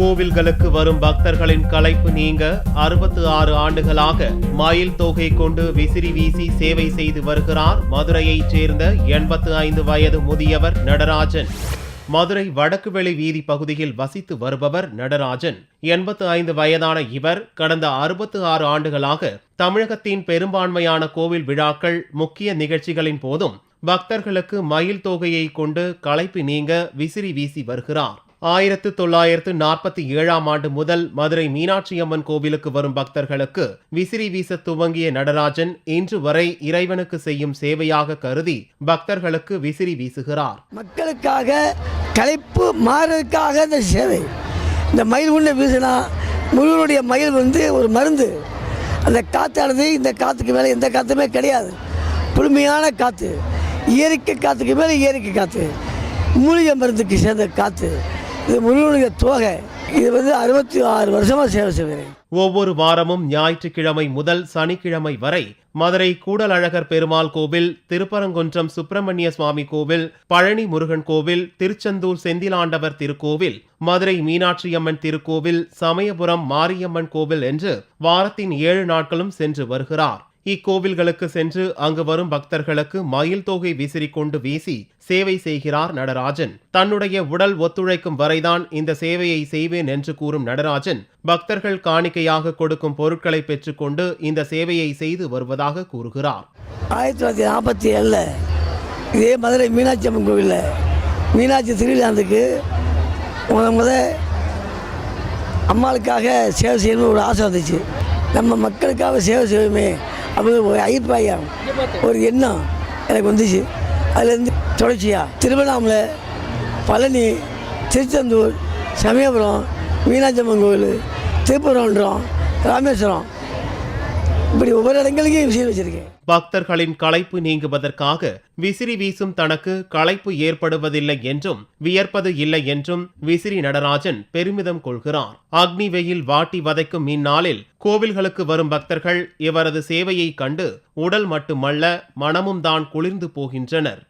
கோவில்களுக்கு வரும் பக்தர்களின் களைப்பு நீங்க 66 ஆண்டுகளாக மயில் தோகை கொண்டு விசிறி வீசி சேவை செய்து வருகிறார் மதுரையைச் சேர்ந்த 85 வயது முதியவர் நடராஜன். மதுரை வடக்குவெளி வீதி பகுதியில் வசித்து வருபவர் நடராஜன். 85 வயதான இவர் கடந்த 66 ஆண்டுகளாக தமிழகத்தின் பெரும்பான்மையான கோவில் விழாக்கள், முக்கிய நிகழ்ச்சிகளின் போதும் பக்தர்களுக்கு மயில் தோகையை கொண்டு களைப்பு நீங்க விசிறி வீசி வருகிறார். 1947ஆம் ஆண்டு முதல் மதுரை மீனாட்சி அம்மன் கோவிலுக்கு வரும் பக்தர்களுக்கு விசிறி வீச துவங்கிய நடராஜன் இன்று வரை இறைவனுக்கு செய்யும் சேவையாக கருதி பக்தர்களுக்கு விசிறி வீசுகிறார். மக்களுக்காக களைப்பு மாறுவதற்காக இந்த சேவை. இந்த மயில் உள்ள வீசினா முருகனுடைய மயில் ஒரு மருந்து. அந்த காத்தானது இந்த காற்றுக்கு மேலே எந்த காற்றுமே கிடையாது. புதுமையான காற்று, இயற்கை காற்றுக்கு மேலே இயற்கை காற்று, மூலிகை மருந்துக்கு சேர்ந்த காற்று. இது முருகனுடைய தோகை. இது 66 வருஷமா சேவை செய்கிறேன். ஒவ்வொரு வாரமும் ஞாயிற்றுக்கிழமை முதல் சனிக்கிழமை வரை மதுரை கூடலழகர் பெருமாள் கோவில், திருப்பரங்குன்றம் சுப்பிரமணிய சுவாமி கோவில், பழனி முருகன் கோவில், திருச்செந்தூர் செந்திலாண்டவர் திருக்கோவில், மதுரை மீனாட்சியம்மன் திருக்கோவில், சமயபுரம் மாரியம்மன் கோவில் என்று வாரத்தின் 7 நாட்களும் சென்று வருகிறார். இக்கோவில்களுக்கு சென்று அங்கு வரும் பக்தர்களுக்கு மயில் தோகை விசிறி கொண்டு வீசி சேவை செய்கிறார் நடராஜன். தன்னுடைய உடல் ஒத்துழைக்கும் வரைதான் இந்த சேவையை செய்வேன் என்று கூறும் நடராஜன் பக்தர்கள் காணிக்கையாக கொடுக்கும் பொருட்களை பெற்றுக்கொண்டு இந்த சேவையை செய்து வருவதாக கூறுகிறார். 1947 இதே மதுரை மீனாட்சி அம்மன் கோவிலில் மீனாட்சி திருவிழாந்துக்கு முத அம்மாளுக்காக சேவை செய்யணும்னு ஒரு ஆசை வந்துச்சு. நம்ம மக்களுக்காக சேவை செய்வோமே அப்படி ஒரு அபிப்பிராயம், ஒரு எண்ணம் எனக்கு வந்துச்சு. அதுலேருந்து தொடர்ச்சியாக திருவண்ணாமலை, பழனி, திருச்செந்தூர், சமயபுரம், மீனாட்சி அம்மன் கோவில், திருப்பரங்குன்றம், ராமேஸ்வரம், இப்படி ஒவ்வொரு இடங்களுக்கும் விஷயம் வச்சிருக்கேன். பக்தர்களின் களைப்பு நீங்குவதற்காக விசிறி வீசும் தனக்கு களைப்பு ஏற்படுவதில்லை என்றும் வியர்ப்பது இல்லை என்றும் விசிறி நடராஜன் பெருமிதம் கொள்கிறார். அக்னி வெயில் வாட்டி வதைக்கும் இந்நாளில் கோவில்களுக்கு வரும் பக்தர்கள் இவரது சேவையை கண்டு உடல் மட்டுமல்ல மனமும் தான் குளிர்ந்து போகின்றனர்.